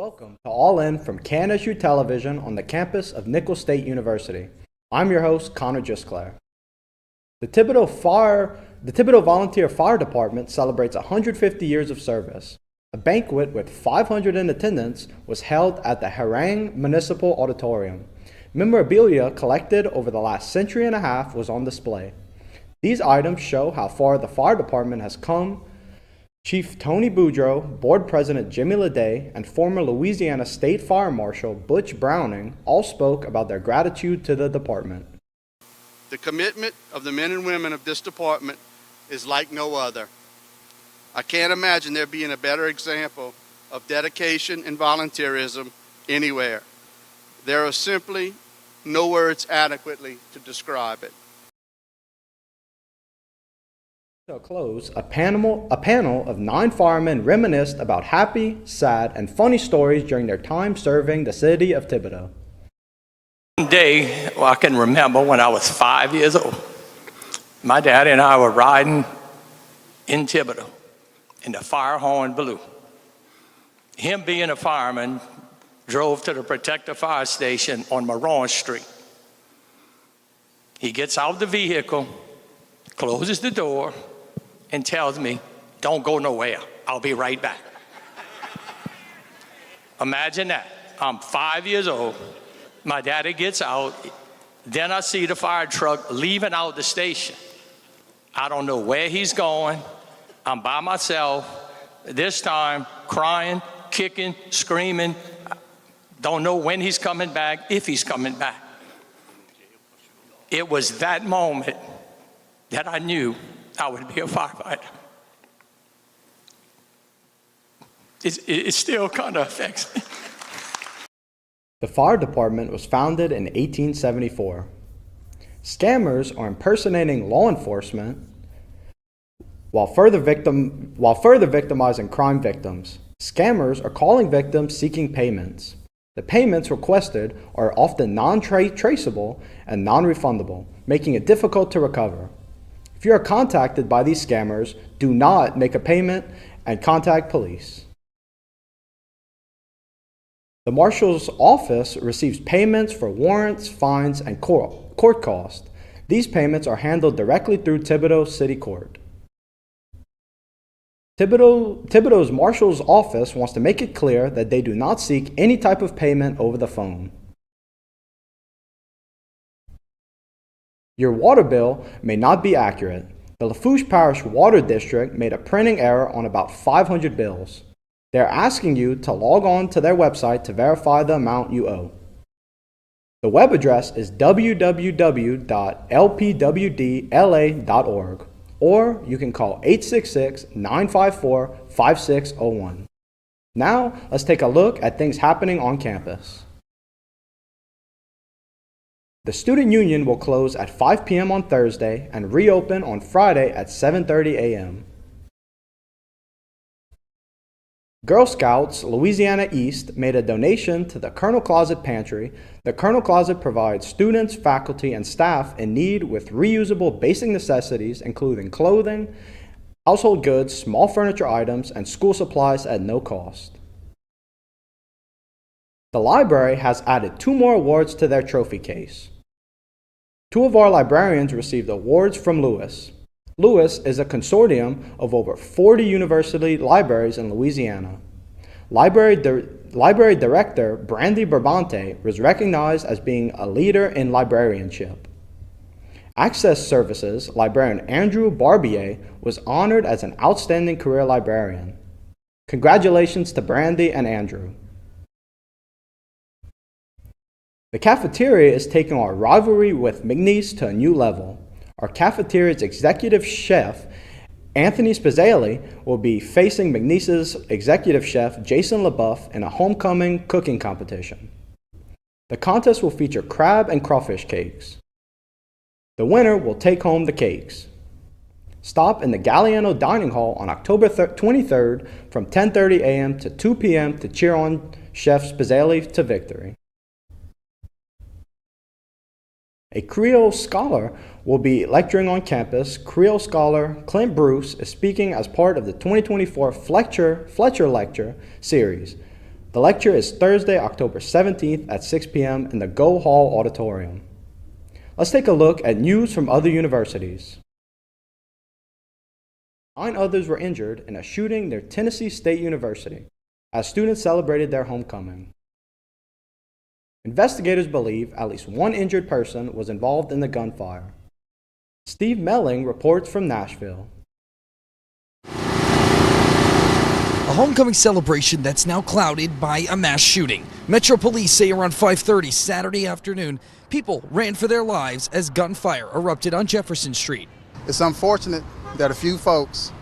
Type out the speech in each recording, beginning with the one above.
Welcome to All In from CanSU Television on the campus of Nicholls State University. I'm your host, Connor Gisclair. The Thibodaux Volunteer Fire Department celebrates 150 years of service. A banquet with 500 in attendance was held at the Harang Municipal Auditorium. Memorabilia collected over the last century and a half was on display. These items show how far the fire department has come. Chief Tony Boudreaux, Board President Jimmy Leday, and former Louisiana State Fire Marshal Butch Browning all spoke about their gratitude to the department. The commitment of the men and women of this department is like no other. I can't imagine there being a better example of dedication and volunteerism anywhere. There are simply no words adequately to describe it. To close, a panel of 9 firemen reminisced about happy, sad, and funny stories during their time serving the city of Thibodaux. One day, I can remember when I was 5 years old, my dad and I were riding in Thibodaux, and the fire horn blew. Him being a fireman, drove to the Protective Fire Station on Maron Street. He gets out of the vehicle, closes the door, and tells me, "Don't go nowhere, I'll be right back." Imagine that. I'm 5 years old. My daddy gets out. Then I see the fire truck leaving out the station. I don't know where he's going. I'm by myself, this time crying, kicking, screaming. Don't know when he's coming back, if he's coming back. It was that moment that I knew I would be a firefighter. It still kind of affects me. The fire department was founded in 1874. Scammers are impersonating law enforcement while further victimizing crime victims. Scammers are calling victims seeking payments. The payments requested are often non-traceable and non-refundable, making it difficult to recover. If you are contacted by these scammers, do not make a payment and contact police. The Marshal's Office receives payments for warrants, fines, and court costs. These payments are handled directly through Thibodaux City Court. Thibodaux's Marshal's Office wants to make it clear that they do not seek any type of payment over the phone. Your water bill may not be accurate. The Lafourche Parish Water District made a printing error on about 500 bills. They are asking you to log on to their website to verify the amount you owe. The web address is www.lpwdla.org, or you can call 866-954-5601. Now, let's take a look at things happening on campus. The Student Union will close at 5 p.m. on Thursday and reopen on Friday at 7:30 a.m. Girl Scouts Louisiana East made a donation to the Colonel Closet Pantry. The Colonel Closet provides students, faculty, and staff in need with reusable basic necessities, including clothing, household goods, small furniture items, and school supplies at no cost. The library has added 2 more awards to their trophy case. 2 of our librarians received awards from Lewis. Lewis is a consortium of over 40 university libraries in Louisiana. Library Director Brandy Brabante was recognized as being a leader in librarianship. Access Services librarian Andrew Barbier was honored as an outstanding career librarian. Congratulations to Brandy and Andrew. The cafeteria is taking our rivalry with McNeese to a new level. Our cafeteria's executive chef, Anthony Spazzali, will be facing McNeese's executive chef, Jason LaBeouf, in a homecoming cooking competition. The contest will feature crab and crawfish cakes. The winner will take home the cakes. Stop in the Galliano Dining Hall on October 23rd from 10:30 a.m. to 2 p.m. to cheer on Chef Spazzali to victory. A Creole scholar will be lecturing on campus. Creole scholar Clint Bruce is speaking as part of the 2024 Fletcher Lecture Series. The lecture is Thursday, October 17th at 6 p.m. in the Go Hall Auditorium. Let's take a look at news from other universities. 9 others were injured in a shooting near Tennessee State University as students celebrated their homecoming. Investigators believe at least 1 injured person was involved in the gunfire. Steve Melling reports from Nashville. A homecoming celebration that's now clouded by a mass shooting. Metro Police say around 5:30 Saturday afternoon, people ran for their lives as gunfire erupted on Jefferson Street. It's unfortunate that a few folks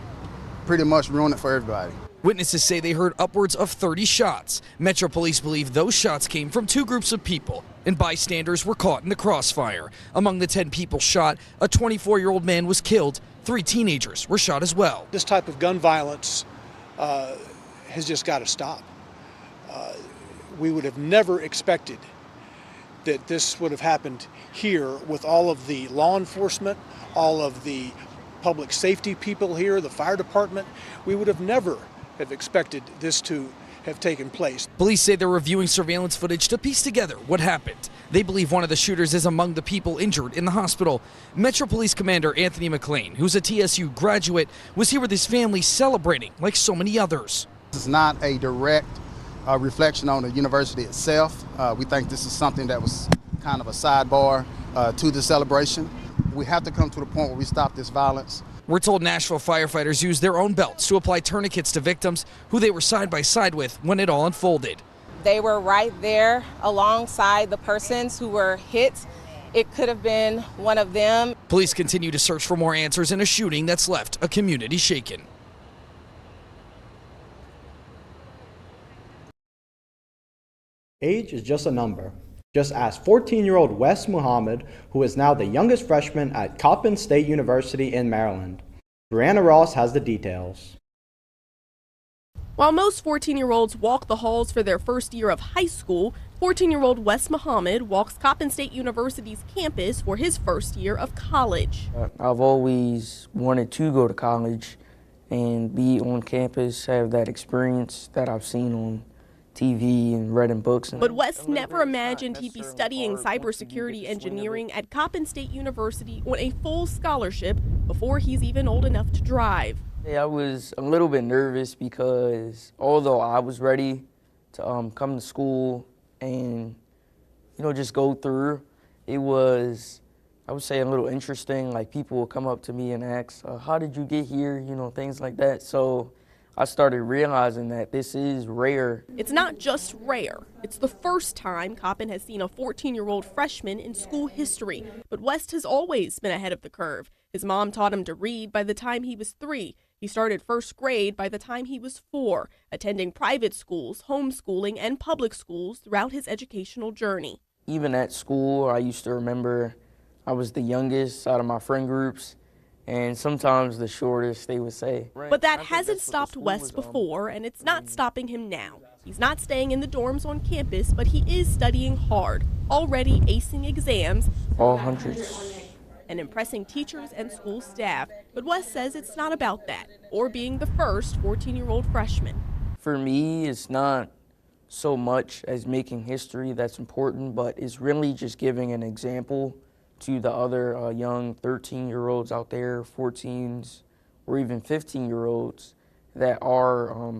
pretty much ruined it for everybody. Witnesses say they heard upwards of 30 shots. Metro Police believe those shots came from 2 groups of people, and bystanders were caught in the crossfire. Among the 10 people shot, a 24-year-old man was killed. 3 teenagers were shot as well. This type of gun violence has just got to stop. We would have never expected that this would have happened here with all of the law enforcement, all of the public safety people here, the fire department. We would have never have expected this to have taken place. Police say they're reviewing surveillance footage to piece together what happened. They believe one of the shooters is among the people injured in the hospital. Metro Police Commander Anthony McLean, who's a TSU graduate, was here with his family celebrating like so many others. This is not a direct reflection on the university itself. We think this is something that was kind of a sidebar to the celebration. We have to come to the point where we stop this violence. We're told Nashville firefighters used their own belts to apply tourniquets to victims who they were side by side with when it all unfolded. They were right there alongside the persons who were hit. It could have been one of them. Police continue to search for more answers in a shooting that's left a community shaken. Age is just a number. Just ask 14-year-old Wes Muhammad, who is now the youngest freshman at Coppin State University in Maryland. Brianna Ross has the details. While most 14-year-olds walk the halls for their first year of high school, 14-year-old Wes Muhammad walks Coppin State University's campus for his first year of college. I've always wanted to go to college and be on campus, have that experience that I've seen on TV and read in books. But Wes never imagined he'd be studying cybersecurity engineering at Coppin State University on a full scholarship before he's even old enough to drive. I was a little bit nervous because although I was ready to come to school and just go through, it was, I would say, a little interesting. Like, people would come up to me and ask, how did you get here, things like that. So I started realizing that this is rare. It's not just rare. It's the first time Coppin has seen a 14-year-old freshman in school history. But West has always been ahead of the curve. His mom taught him to read by the time he was 3. He started first grade by the time he was 4, attending private schools, homeschooling, and public schools throughout his educational journey. Even at school, I used to remember I was the youngest out of my friend groups. And sometimes the shortest, they would say. But that hasn't stopped Wes before, and it's not stopping him now. He's not staying in the dorms on campus, but he is studying hard, already acing exams. All hundreds. And impressing teachers and school staff. But Wes says it's not about that, or being the first 14-year-old freshman. For me, it's not so much as making history that's important, but it's really just giving an example to the other young 13-year-olds out there, 14s, or even 15-year-olds that are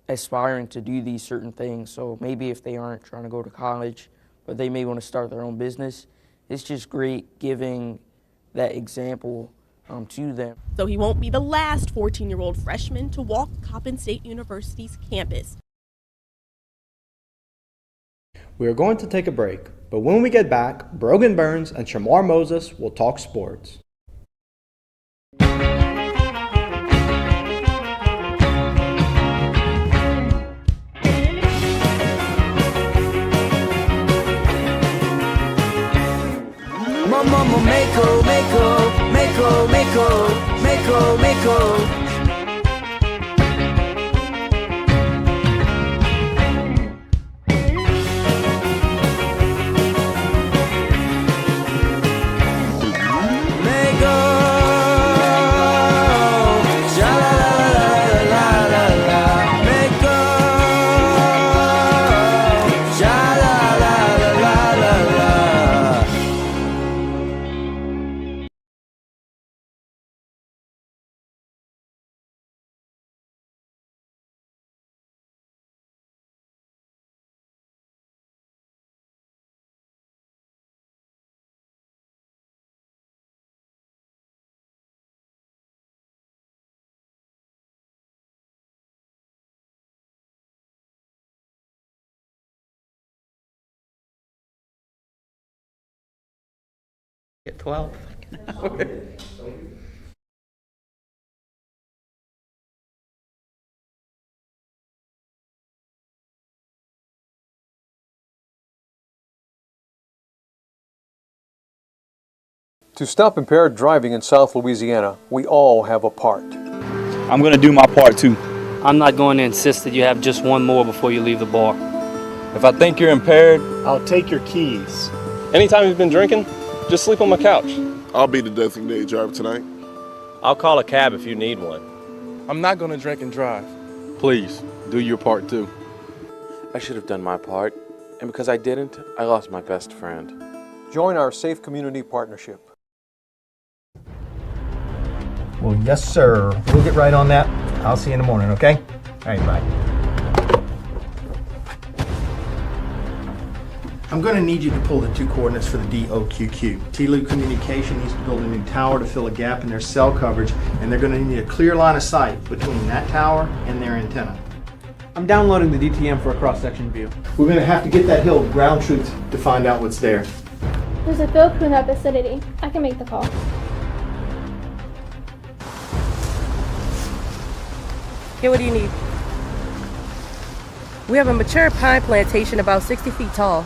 aspiring to do these certain things. So maybe if they aren't trying to go to college, but they may want to start their own business, it's just great giving that example to them. So he won't be the last 14-year-old freshman to walk Coppin State University's campus. We are going to take a break, but when we get back, Brogan Burns and Shamar Moses will talk sports. Mama, mako, mako, mako, mako, mako, mako. Get 12. To stop impaired driving in South Louisiana, we all have a part. I'm going to do my part too. I'm not going to insist that you have just one more before you leave the bar. If I think you're impaired, I'll take your keys. anytime you've been drinking, just sleep on my couch. I'll be the designated driver tonight. I'll call a cab if you need one. I'm not going to drink and drive. Please, do your part too. I should have done my part, and because I didn't, I lost my best friend. Join our Safe Community Partnership. Well, yes, sir. We'll get right on that. I'll see you in the morning, okay? All right, bye. I'm going to need you to pull the 2 coordinates for the DOQQ. TLU Communication needs to build a new tower to fill a gap in their cell coverage, and they're going to need a clear line of sight between that tower and their antenna. I'm downloading the DTM for a cross-section view. We're going to have to get that hill ground truth to find out what's there. There's a field cleanup vicinity. I can make the call. Here, what do you need? We have a mature pine plantation about 60 feet tall.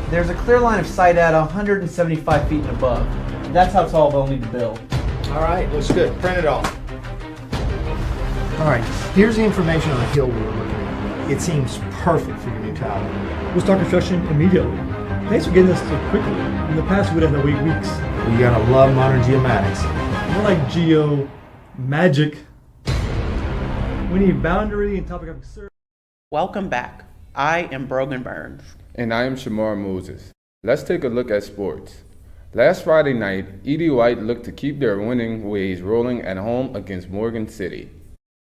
There's a clear line of sight at 175 feet and above. That's how tall they'll need to build. All right, looks good. Print it off. All right, here's the information on the hill we were looking at. It seems perfect for your new tower. We'll start construction immediately. Thanks for getting this so quickly. In the past, we'd have to wait weeks. Well, you gotta love modern geomatics. More like geo magic. We need boundary and topographic survey. Welcome back. I am Brogan Burns. And I am Shamar Moses. Let's take a look at sports. Last Friday night, Edie White looked to keep their winning ways rolling at home against Morgan City.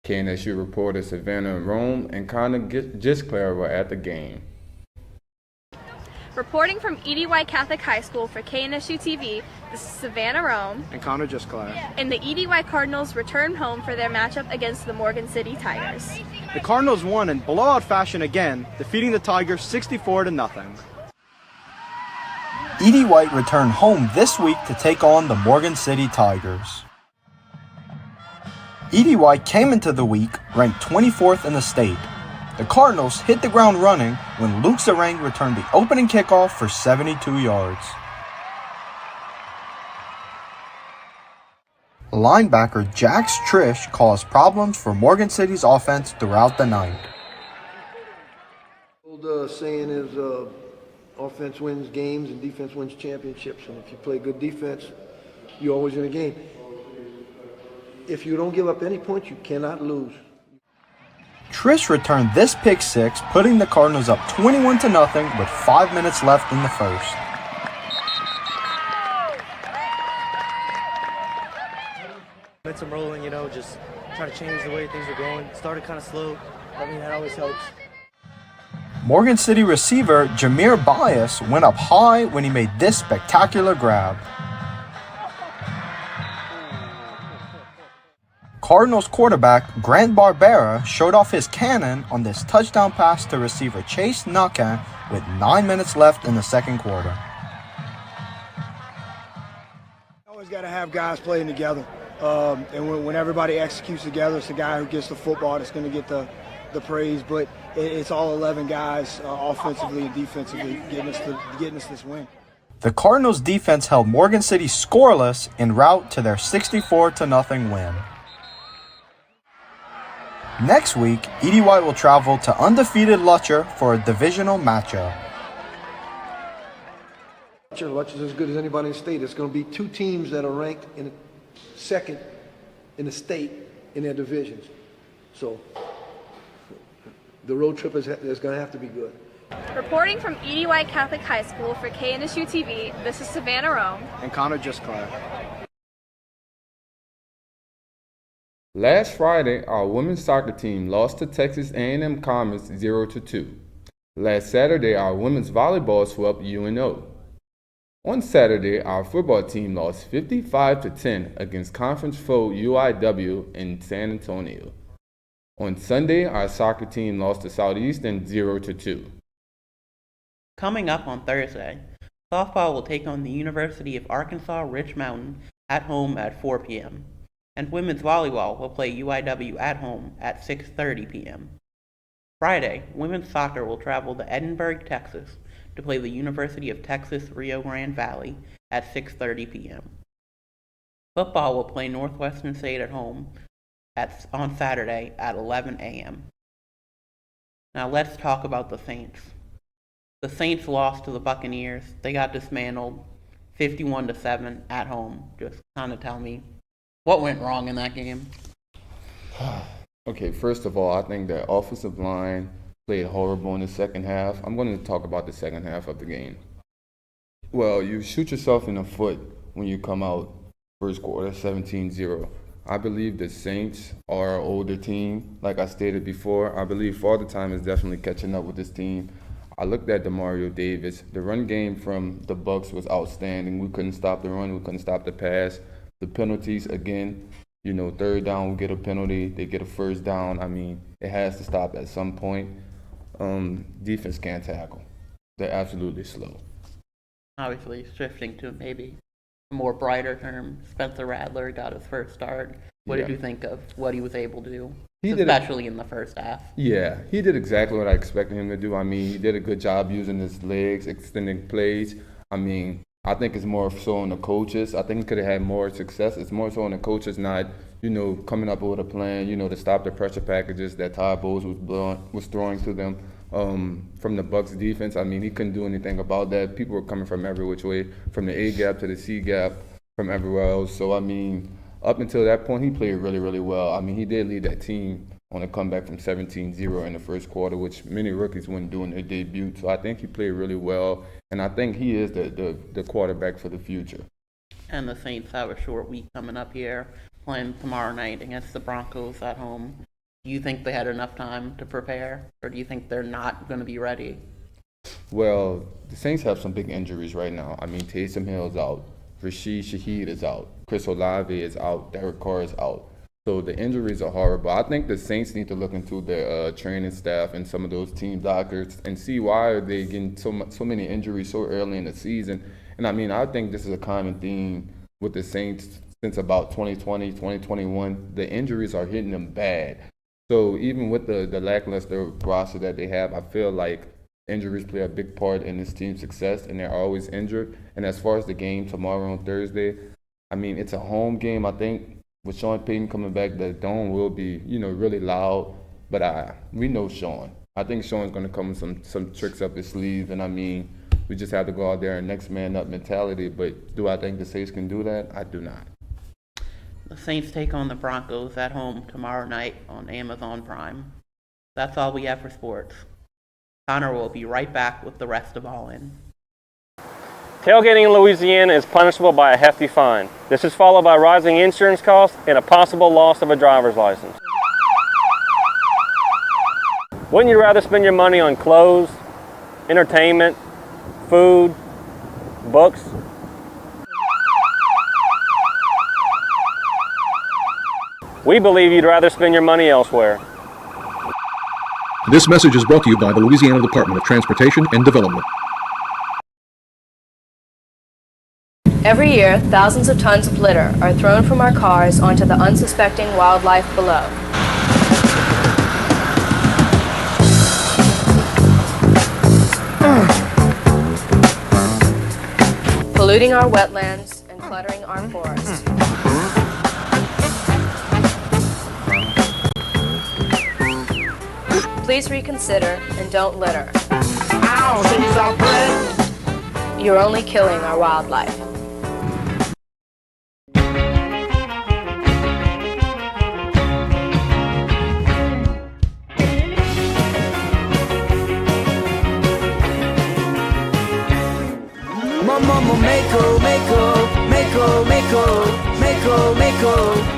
KNSU reporter Savannah Rome and Connor Gisclair were at the game. Reporting from Edie White Catholic High School for KNSU TV, this is Savannah Rome and Connor Gisclair. And the Edie White Cardinals return home for their matchup against the Morgan City Tigers. The Cardinals won in blowout fashion again, defeating the Tigers 64-0. Edie White returned home this week to take on the Morgan City Tigers. Edie White came into the week ranked 24th in the state. The Cardinals hit the ground running when Luke Zarang returned the opening kickoff for 72 yards. Linebacker Jax Trish caused problems for Morgan City's offense throughout the night. Old saying is offense wins games and defense wins championships. And if you play good defense, you're always in a game. If you don't give up any points, you cannot lose. Trish returned this pick six, putting the Cardinals up 21-0 with 5 minutes left in the first. Momentum rolling, just try to change the way things are going. Started kind of slow. That always helps. Morgan City receiver Jameer Bias went up high when he made this spectacular grab. Cardinals quarterback Grant Barbera showed off his cannon on this touchdown pass to receiver Chase Nakan with 9 minutes left in the second quarter. Always got to have guys playing together. And when everybody executes together, it's the guy who gets the football that's going to get the praise. But it's all 11 guys offensively and defensively getting us this win. The Cardinals' defense held Morgan City scoreless en route to their 64-0 win. Next week, Edie White will travel to undefeated Lutcher for a divisional matchup. Lutcher's as good as anybody in the state. It's going to be two teams that are ranked in second in the state in their divisions. So the road trip is going to have to be good. Reporting from Edie White Catholic High School for KNSU TV, this is Savannah Rome and Connor Gisclair. Last Friday, our women's soccer team lost to Texas A&M Commerce 0-2. Last Saturday, our women's volleyball swept UNO. On Saturday, our football team lost 55-10 against conference foe UIW in San Antonio. On Sunday, our soccer team lost to Southeastern 0-2. Coming up on Thursday, Softball will take on the University of Arkansas Rich Mountain at home at 4 p.m. And women's volleyball will play UIW at home at 6:30 p.m. Friday, women's soccer will travel to Edinburgh, Texas to play the University of Texas Rio Grande Valley at 6:30 p.m. Football will play Northwestern State at home on Saturday at 11 a.m. Now let's talk about the Saints. The Saints lost to the Buccaneers. They got dismantled 51-7 at home. Just kind of tell me what went wrong in that game. Okay, first of all, I think the offensive line played horrible in the second half. I'm going to talk about the second half of the game. Well, you shoot yourself in the foot when you come out first quarter 17-0. I believe the Saints are an older team. Like I stated before, I believe Father Time is definitely catching up with this team. I looked at Demario Davis. The run game from the Bucs was outstanding. We couldn't stop the run. We couldn't stop the pass. The penalties, again, third down, we get a penalty. They get a first down. I mean, it has to stop at some point. Defense can't tackle. They're absolutely slow. Obviously, shifting to maybe a more brighter term, Spencer Rattler got his first start. What did you think of what he was able to do, especially in the first half? Yeah, he did exactly what I expected him to do. I mean, he did a good job using his legs, extending plays. I mean, I think it's more so on the coaches. I think he could have had more success. It's more so on the coaches not, coming up with a plan, to stop the pressure packages that Thibodaux was throwing to them from the Bucs defense. I mean, he couldn't do anything about that. People were coming from every which way, from the A gap to the C gap, from everywhere else. So, I mean, up until that point, he played really, really well. I mean, he did lead that team on a comeback from 17-0 in the first quarter, which many rookies wouldn't do in their debut. So I think he played really well, and I think he is the quarterback for the future. And the Saints have a short week coming up here, playing tomorrow night against the Broncos at home. Do you think they had enough time to prepare, or do you think they're not going to be ready? Well, the Saints have some big injuries right now. I mean, Taysom Hill's out. Rashid Shaheed is out. Chris Olave is out. Derek Carr is out. So the injuries are horrible. I think the Saints need to look into their training staff and some of those team doctors and see why are they getting so many injuries so early in the season. And I mean, I think this is a common theme with the Saints since about 2020, 2021. The injuries are hitting them bad. So even with the lackluster roster that they have, I feel like injuries play a big part in this team's success, and they're always injured. And as far as the game tomorrow on Thursday, I mean, it's a home game. I think with Sean Payton coming back, the dome will be, really loud. But we know Sean. I think Sean's going to come with some tricks up his sleeve. And I mean, we just have to go out there and next man up mentality. But do I think the Saints can do that? I do not. The Saints take on the Broncos at home tomorrow night on Amazon Prime. That's all we have for sports. Connor will be right back with the rest of All In. Tailgating in Louisiana is punishable by a hefty fine. This is followed by rising insurance costs and a possible loss of a driver's license. Wouldn't you rather spend your money on clothes, entertainment, food, books? We believe you'd rather spend your money elsewhere. This message is brought to you by the Louisiana Department of Transportation and Development. Every year, thousands of tons of litter are thrown from our cars onto the unsuspecting wildlife below. Polluting our wetlands and cluttering our forests. Please reconsider and don't litter. You're only killing our wildlife. Mama, mako, mako, mako, mako, mako, mako.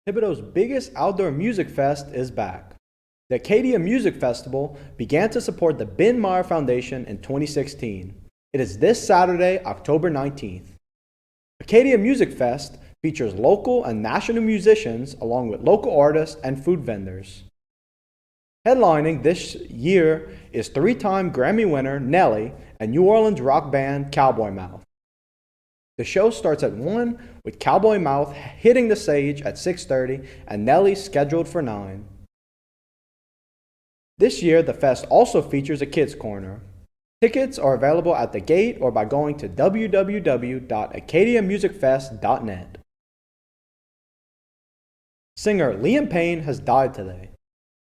Thibodaux's biggest outdoor music fest is back. The Acadia Music Festival began to support the Ben Meyer Foundation in 2016. It is this Saturday, October 19th. Acadia Music Fest features local and national musicians along with local artists and food vendors. Headlining this year is three-time Grammy winner Nelly and New Orleans rock band Cowboy Mouth. The show starts at 1 with Cowboy Mouth hitting the stage at 6:30 and Nelly scheduled for 9. This year, the fest also features a kids' corner. Tickets are available at the gate or by going to www.acadiamusicfest.net. Singer Liam Payne has died today.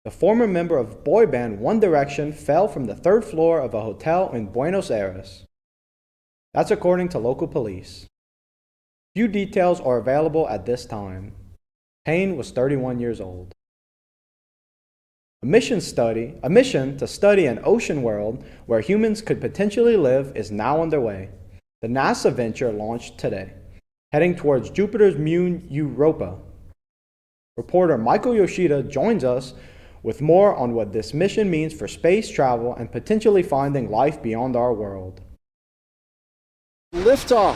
The former member of boy band One Direction fell from the 3rd floor of a hotel in Buenos Aires. That's according to local police. Few details are available at this time. Payne was 31 years old. A mission to study an ocean world where humans could potentially live is now underway. The NASA venture launched today, heading towards Jupiter's moon Europa. Reporter Michael Yoshida joins us with more on what this mission means for space travel and potentially finding life beyond our world. Liftoff.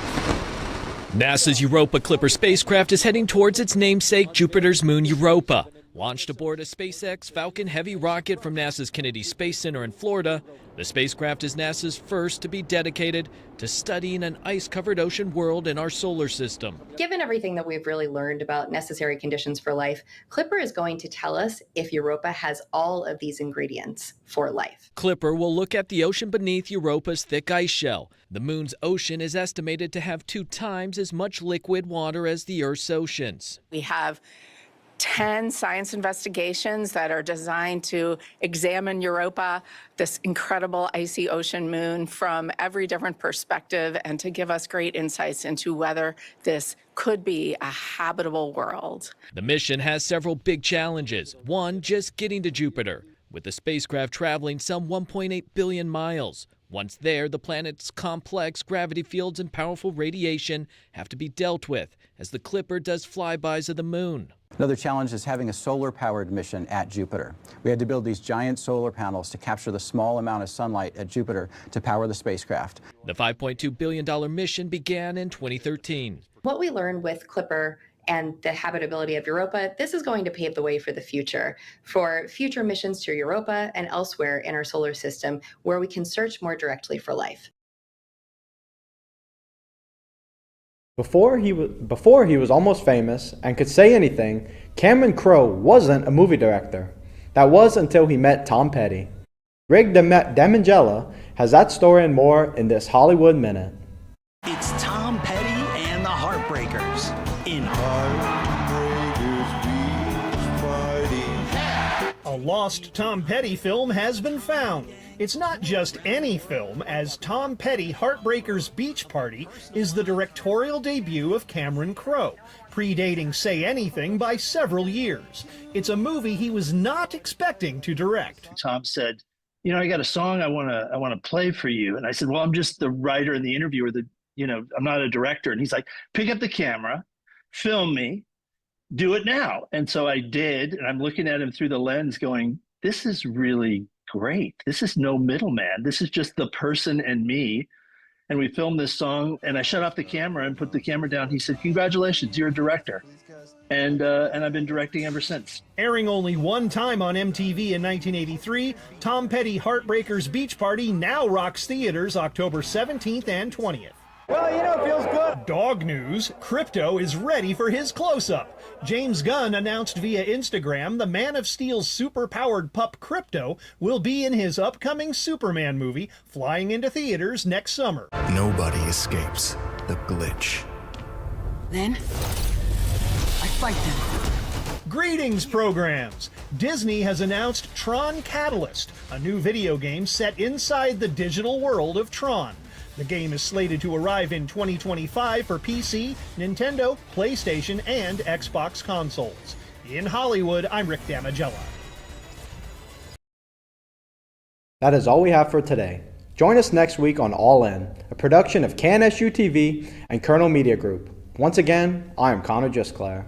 NASA's Europa Clipper spacecraft is heading towards its namesake, Jupiter's moon Europa. Launched aboard a SpaceX Falcon Heavy rocket from NASA's Kennedy Space Center in Florida, the spacecraft is NASA's first to be dedicated to studying an ice-covered ocean world in our solar system. Given everything that we've really learned about necessary conditions for life, Clipper is going to tell us if Europa has all of these ingredients for life. Clipper will look at the ocean beneath Europa's thick ice shell. The moon's ocean is estimated to have 2 times as much liquid water as the Earth's oceans. We have 10 science investigations that are designed to examine Europa, this incredible icy ocean moon, from every different perspective and to give us great insights into whether this could be a habitable world. The mission has several big challenges. One, just getting to Jupiter, with the spacecraft traveling some 1.8 billion miles. Once there, the planet's complex gravity fields and powerful radiation have to be dealt with, as the Clipper does flybys of the moon. Another challenge is having a solar-powered mission at Jupiter. We had to build these giant solar panels to capture the small amount of sunlight at Jupiter to power the spacecraft. The $5.2 billion mission began in 2013. What we learned with Clipper and the habitability of Europa, this is going to pave the way for the future missions to Europa and elsewhere in our solar system where we can search more directly for life. Before he was almost famous and could say anything, Cameron Crowe wasn't a movie director. That was until he met Tom Petty. Rick Damangella has that story and more in this Hollywood Minute. It's Tom Petty and the Heartbreakers in A lost Tom Petty film has been found. It's not just any film, as Tom Petty Heartbreakers Beach Party is the directorial debut of Cameron Crowe, predating Say Anything by several years. It's a movie he was not expecting to direct. Tom said, "You know, I got a song I want to play for you." And I said, "Well, I'm just the writer and the interviewer. I'm not a director." And he's like, "Pick up the camera, film me, do it now." And so I did, and I'm looking at him through the lens going, this is really great. This is no middleman. This is just the person and me. And we filmed this song, and I shut off the camera and put the camera down. He said, "Congratulations, you're a director." And I've been directing ever since. Airing only one time on MTV in 1983, Tom Petty Heartbreakers Beach Party now rocks theaters October 17th and 20th. Well, it feels good. Dog news, Crypto is ready for his close-up. James Gunn announced via Instagram the Man of Steel's super-powered pup Crypto will be in his upcoming Superman movie, flying into theaters next summer. Nobody escapes the glitch. Then, I fight them. Greetings, programs! Disney has announced Tron Catalyst, a new video game set inside the digital world of Tron. The game is slated to arrive in 2025 for PC, Nintendo, PlayStation, and Xbox consoles. In Hollywood, I'm Rick Damangella. That is all we have for today. Join us next week on All In, a production of CanSU TV and Colonel Media Group. Once again, I am Connor Justclair.